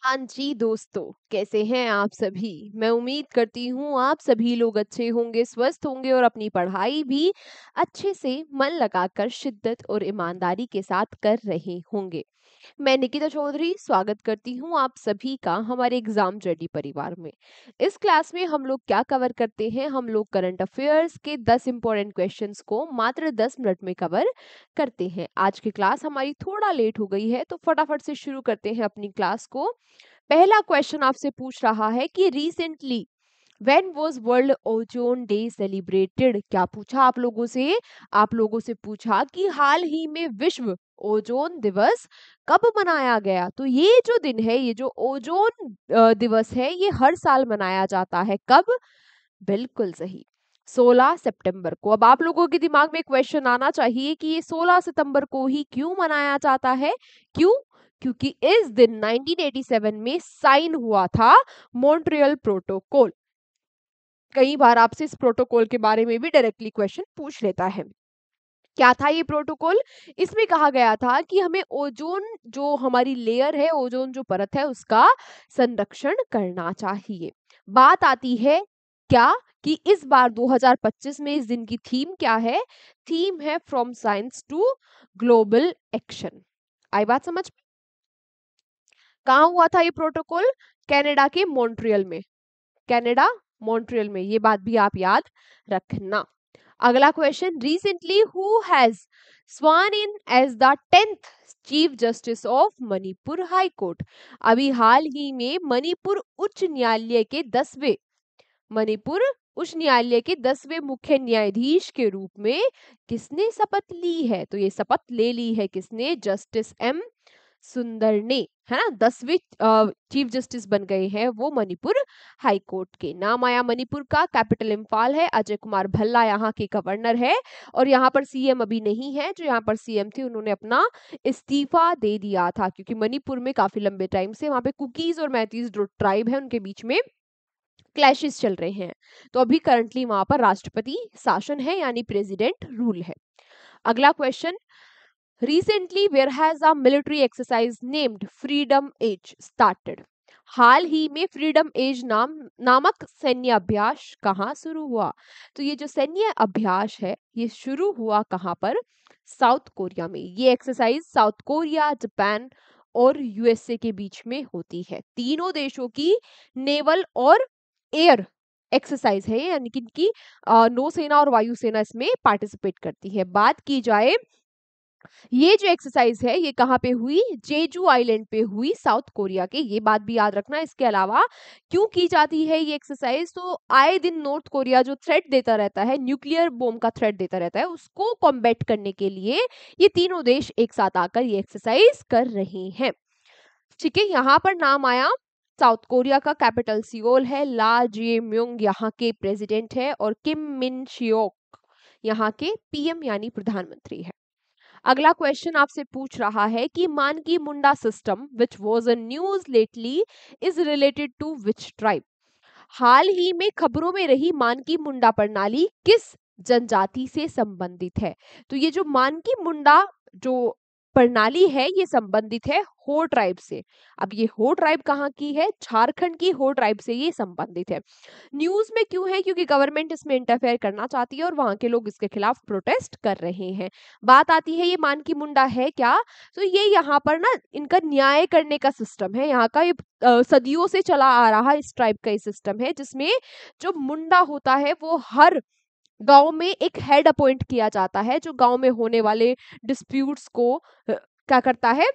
हाँ जी दोस्तों, कैसे हैं आप सभी? मैं उम्मीद करती हूँ आप सभी लोग अच्छे होंगे, स्वस्थ होंगे और अपनी पढ़ाई भी अच्छे से मन लगाकर शिद्दत और ईमानदारी के साथ कर रहे होंगे। मैं निकिता चौधरी स्वागत करती हूँ आप सभी का हमारे एग्जाम रेडी परिवार में। इस क्लास में हम लोग क्या कवर करते हैं? हम लोग करंट अफेयर्स के 10 इंपॉर्टेंट क्वेश्चंस को मात्र 10 मिनट में कवर करते हैं। आज की क्लास हमारी थोड़ा लेट हो गई है, तो फटाफट से शुरू करते हैं अपनी क्लास को। पहला क्वेश्चन आपसे पूछ रहा है कि recently when was world ozone day celebrated. क्या पूछा आप लोगों से पूछा कि हाल ही में विश्व ओजोन दिवस कब मनाया गया। तो ये जो दिन है, ये जो ओजोन दिवस है, ये हर साल मनाया जाता है। कब? बिल्कुल सही, 16 सितंबर को। अब आप लोगों के दिमाग में क्वेश्चन आना चाहिए कि ये 16 सितंबर को ही क्यों मनाया जाता है? क्यों? क्योंकि इस दिन 1987 में साइन हुआ था मॉन्ट्रियल प्रोटोकॉल। कई बार आपसे इस प्रोटोकॉल के बारे में भी डायरेक्टली क्वेश्चन पूछ लेता है। क्या था ये प्रोटोकॉल? इसमें कहा गया था कि हमें ओजोन, जो हमारी लेयर है, ओजोन जो परत है, उसका संरक्षण करना चाहिए। बात आती है क्या कि इस बार 2025 में इस दिन की थीम क्या है? थीम है from science to global action. आई बात समझ में? कहाँ हुआ था ये प्रोटोकॉल? कनाडा के मॉन्ट्रियल में। कनाडा, मॉन्ट्रियल में, ये बात भी आप याद रखना। अगला question, recently who has sworn in as the 10th chief justice of Manipur high court. अभी हाल ही में मणिपुर उच्च न्यायालय के 10वें मुख्य न्यायाधीश के रूप में किसने शपथ ली है? तो ये शपथ ले ली है किसने? जस्टिस एम सुंदर ने, है ना। 10वें चीफ जस्टिस बन गए हैं वो मणिपुर हाई कोर्ट के। नाम आया मणिपुर का, कैपिटल इम्फाल है। अजय कुमार भल्ला यहाँ के गवर्नर है और यहाँ पर सीएम अभी नहीं है। जो यहाँ पर सीएम थे उन्होंने अपना इस्तीफा दे दिया था, क्योंकि मणिपुर में काफी लंबे टाइम से वहां पे कुकीज और मैतीज जो ट्राइब है उनके बीच में क्लैशेस चल रहे हैं। तो अभी करंटली वहां पर राष्ट्रपति शासन है, यानी प्रेसिडेंट रूल है। अगला question, recently where has a military exercise named freedom age started। हाल ही में फ्रीडम एज नामक सैन्य अभ्यास कहाँ शुरू हुआ? तो ये जो सैन्य अभ्यास है ये शुरू हुआ कहाँ पर? साउथ कोरिया में। ये एक्सरसाइज साउथ कोरिया, जापान और यूएसए के बीच में होती है। तीनों देशों की नेवल और एयर एक्सरसाइज है, यानी कि इनकी नौसेना और वायुसेना इसमें पार्टिसिपेट करती है। बात की जाए, ये जो एक्सरसाइज है ये कहाँ पे हुई? जेजू आइलैंड पे हुई, साउथ कोरिया के। ये बात भी याद रखना। इसके अलावा क्यों की जाती है ये एक्सरसाइज? तो आए दिन नॉर्थ कोरिया जो थ्रेट देता रहता है, न्यूक्लियर बॉम्ब का थ्रेट देता रहता है, उसको कॉम्बैट करने के लिए ये तीनों देश एक साथ आकर ये एक्सरसाइज कर रहे हैं। ठीक है, यहाँ पर नाम आया साउथ कोरिया का, कैपिटल सियोल है। ला जे म्योंग यहाँ के प्रेसिडेंट है और किम मिन शियोक यहाँ के पीएम यानी प्रधानमंत्री है। अगला क्वेश्चन आपसे पूछ रहा है कि Manki Munda system which was a news lately is related to which tribe. हाल ही में खबरों में रही मानकी मुंडा प्रणाली किस जनजाति से संबंधित है? तो ये जो मानकी मुंडा जो प्रणाली है ये संबंधित है हो ट्राइब से। अब ये हो ट्राइब कहाँ की है? झारखंड की हो ट्राइब से ये संबंधित है। न्यूज में क्यों है? क्योंकि गवर्नमेंट इसमें इंटरफेयर करना चाहती है और वहां के लोग इसके खिलाफ प्रोटेस्ट कर रहे हैं। बात आती है ये मानकी मुंडा है क्या? तो ये यहाँ पर ना इनका न्याय करने का सिस्टम है। यहाँ का ये सदियों से चला आ रहा इस ट्राइब का ये सिस्टम है, जिसमें जो मुंडा होता है वो हर गांव में एक हेड अपॉइंट किया जाता है, जो गांव में होने वाले डिस्प्यूट्स को क्या करता है?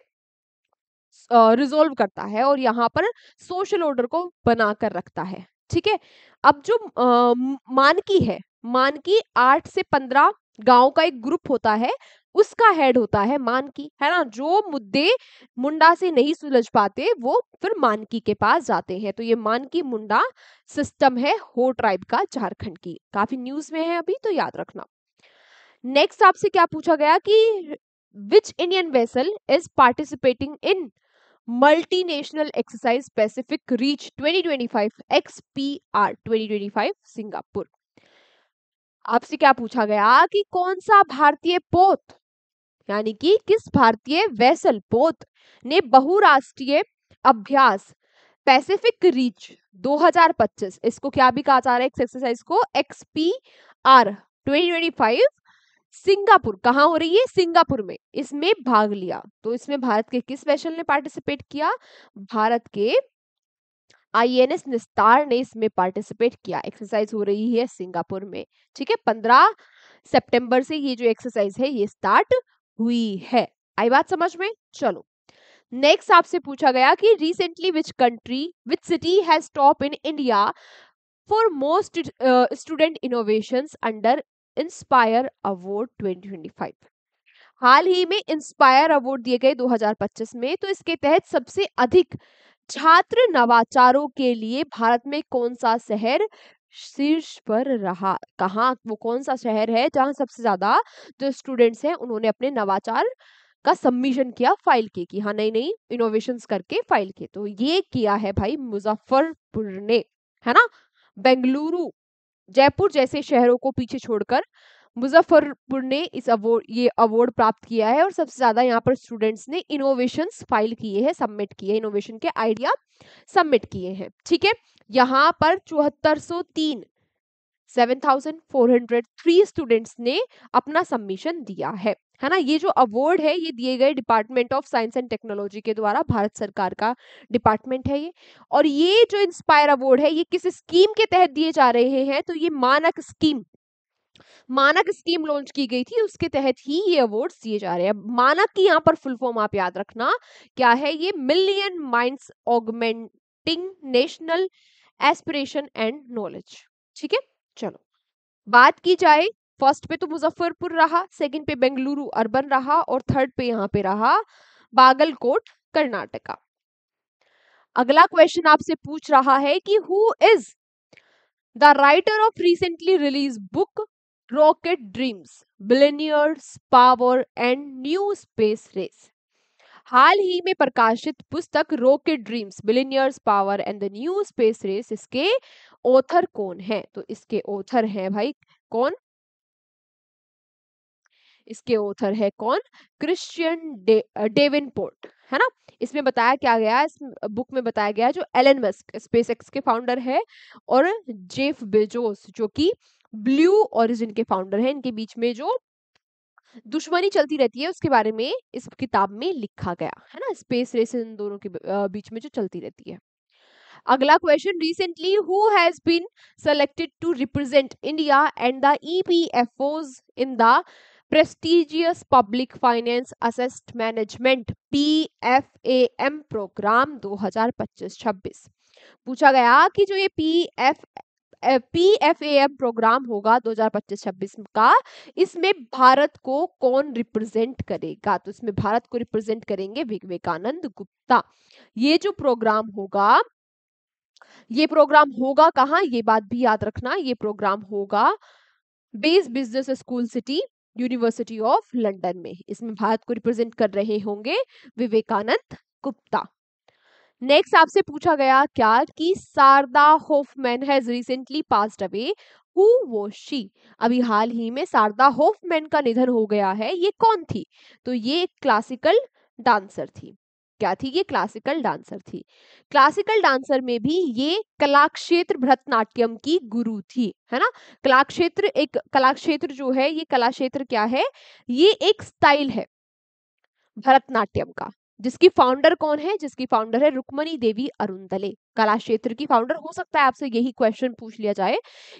रिजोल्व करता है और यहाँ पर सोशल ऑर्डर को बनाकर रखता है। ठीक है, अब जो मानकी है, मानकी 8 से 15 गांव का एक ग्रुप होता है, उसका हेड होता है मानकी, है ना। जो मुद्दे मुंडा से नहीं सुलझ पाते वो फिर मानकी के पास जाते हैं। तो ये मानकी मुंडा सिस्टम है हो ट्राइब का, झारखंड की। काफी न्यूज में है अभी, तो याद रखना। नेक्स्ट आपसे क्या पूछा गया कि which Indian vessel is participating in multinational exercise Pacific reach 2025 XPR 2025 Singapore. आपसे क्या पूछा गया कि कौन सा भारतीय पोत, यानी कि किस भारतीय वेसल पोत ने बहुराष्ट्रीय अभ्यास पैसिफिक रीच 2025, इसको क्या भी कहा जा रहा है इस एक्सरसाइज को, XPR 2025, सिंगापुर, कहाँ हो रही है, सिंगापुर में, इसमें भाग लिया। तो इसमें भारत के किस वेसल ने पार्टिसिपेट किया, भारत के INS निस्तार ने इसमें पार्टिसिपेट किया। एक्सरसाइज हो रही है सिंगापुर में, ठीक है। 15 सितंबर से ये जो एक्सरसाइज है ये स्टार्ट हुई है। आई बात समझ में? चलो नेक्स्ट आपसे पूछा गया कि recently which country which city has top in India for most student innovations under inspire award 2025। हाल ही में इंस्पायर अवार्ड दिए गए 2025 में, तो इसके तहत सबसे अधिक छात्र नवाचारों के लिए भारत में कौन सा शहर शीर्ष पर रहा, कहाँ, वो कौन सा शहर है जहां सबसे ज्यादा जो स्टूडेंट्स हैं उन्होंने अपने नवाचार का सबमिशन किया, फाइल की कि हाँ नई नई इनोवेशंस करके फाइल किए। तो ये किया है भाई मुजफ्फरपुर ने, है ना। बेंगलुरु, जयपुर जैसे शहरों को पीछे छोड़कर मुजफ्फरपुर ने इस अवार्ड, ये अवार्ड प्राप्त किया है और सबसे ज्यादा यहाँ पर स्टूडेंट्स ने इनोवेशंस फाइल किए हैं, सबमिट किए, इनोवेशन के आइडिया सबमिट किए हैं, ठीक है। यहाँ पर 7403 7403 स्टूडेंट्स ने अपना सबमिशन दिया है ना। ये जो अवार्ड है ये दिए गए department of science and technology के द्वारा, भारत सरकार का डिपार्टमेंट है ये। और ये जो इंस्पायर अवार्ड है ये किस स्कीम के तहत दिए जा रहे हैं, तो ये मानक स्कीम लॉन्च की गई थी, उसके तहत ही ये अवार्ड्स दिए जा रहे हैं। मानक की यहाँ पर फुल फॉर्म आप याद रखना क्या है, ये million minds augmenting national aspiration and knowledge, ठीक है। चलो बात की जाए, फर्स्ट पे तो मुजफ्फरपुर रहा, सेकंड पे बेंगलुरु अर्बन रहा और थर्ड पे यहाँ पे रहा बागलकोट कर्नाटका। अगला क्वेश्चन आपसे पूछ रहा है कि who is the writer of recently release book rocket dreams billionaires power and new space race. हाल ही में प्रकाशित पुस्तक rocket dreams billionaires power and the new space race, इसके ऑथर कौन है, तो इसके ऑथर है भाई कौन, इसके ऑथर है कौन, क्रिश्चियन डेवेनपोर्ट, है ना। इसमें बताया क्या गया, इस बुक में बताया गया जो एलन मस्क स्पेसएक्स के फाउंडर है और जेफ बेजोस जो कि ब्लू ओरिजिन के फाउंडर हैं, इनके बीच में जो दुश्मनी चलती रहती है उसके बारे में इस किताब में लिखा गया है ना, स्पेस रेस इन दोनों के बीच में जो चलती रहती है। अगला question, recently who has been selected to represent India and the EPFOs in the prestigious public finance asset management PFAM programme 2025-26। पूछा गया कि जो ये PFAM प्रोग्राम होगा 2025-26 का, इसमें भारत को कौन रिप्रेजेंट करेगा, तो इसमें भारत को रिप्रेजेंट करेंगे विवेकानंद गुप्ता। ये जो प्रोग्राम होगा, ये प्रोग्राम होगा कहाँ, ये बात भी याद रखना, ये प्रोग्राम होगा base business school city university of London में। इसमें भारत को रिप्रेजेंट कर रहे होंगे विवेकानंद गुप्ता। नेक्स्ट आपसे पूछा गया क्या कि Sharda Hoffman has recently passed away, who was she. अभी हाल ही में शारदा होफमैन का निधन हो गया है, ये कौन थी, तो ये एक क्लासिकल डांसर थी। क्या थी, ये क्लासिकल डांसर थी। क्लासिकल डांसर में भी ये कलाक्षेत्र भरतनाट्यम की गुरु थी, है ना। कलाक्षेत्र जो है, ये कलाक्षेत्र क्या है, ये एक स्टाइल है भरतनाट्यम का, जिसकी फाउंडर कौन है, जिसकी फाउंडर है रुक्मणी देवी अरुंदले। कला क्षेत्र की फाउंडर, हो सकता है आपसे यही क्वेश्चन पूछ लिया जाए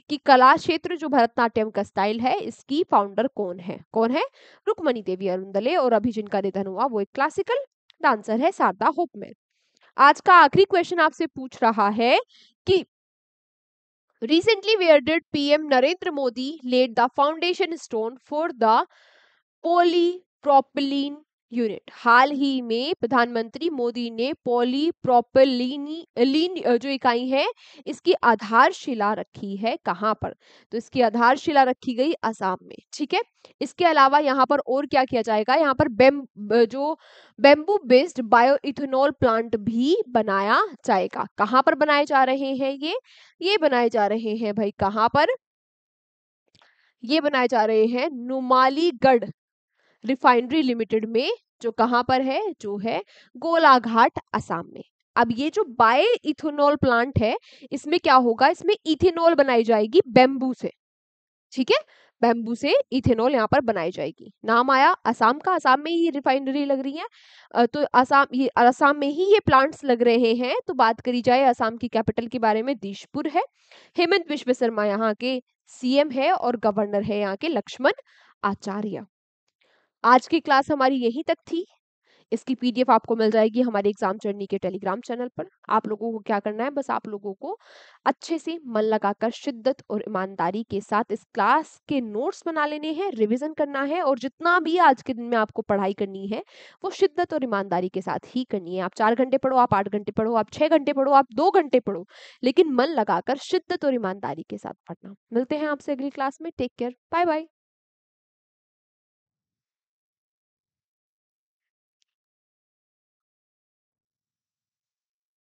कि कला क्षेत्र जो भरतनाट्यम का स्टाइल है इसकी फाउंडर कौन है, कौन है, रुक्मणी देवी अरुंदले। और अभी जिनका निधन हुआ वो एक क्लासिकल डांसर है शारदा होफमैन। आज का आखिरी क्वेश्चन आपसे पूछ रहा है कि recently where did PM Narendra Modi laid the foundation stone for the polypropylene unit. हाल ही में प्रधानमंत्री मोदी ने पॉलीप्रोपिलीन जो इकाई है इसकी आधारशिला रखी है कहाँ पर, तो इसकी आधारशिला रखी गई असम में, ठीक है। इसके अलावा यहाँ पर और क्या किया जाएगा, यहाँ पर bamboo based bio ethanol plant भी बनाया जाएगा। कहाँ पर बनाए जा रहे हैं ये बनाए जा रहे हैं भाई कहाँ पर, ये बनाए जा रहे हैं नुमालीगढ़ रिफाइनरी लिमिटेड में, जो कहां पर है, जो है गोलाघाट असम में। अब ये जो बायो इथेनॉल प्लांट है, इसमें क्या होगा, इसमें इथेनॉल बनाई जाएगी बैम्बू से, ठीक है। बैम्बू से इथेनॉल यहाँ पर बनाई जाएगी। नाम आया असम का, असम में ही रिफाइनरी लग रही है। तो असम में ही ये प्लांट्स लग रहे हैं। तो बात करी जाए असम की कैपिटल के बारे में, दिशपुर है। हेमंत विश्व शर्मा यहाँ के सीएम है और गवर्नर है यहाँ के लक्ष्मण आचार्य। आज की क्लास हमारी यहीं तक थी। इसकी पीडीएफ आपको मिल जाएगी हमारे एग्जाम जर्नी के टेलीग्राम चैनल पर। आप लोगों को क्या करना है, बस आप लोगों को अच्छे से मन लगाकर शिद्दत और ईमानदारी के साथ इस क्लास के नोट्स बना लेने हैं, रिवीजन करना है, और जितना भी आज के दिन में आपको पढ़ाई करनी है वो शिद्दत और ईमानदारी के साथ ही करनी है। आप 4 घंटे पढ़ो, आप 8 घंटे पढ़ो, आप 6 घंटे पढ़ो, आप 2 घंटे पढ़ो, लेकिन मन लगाकर शिद्दत और ईमानदारी के साथ पढ़ना। मिलते हैं आपसे अगली क्लास में। Take care, bye bye.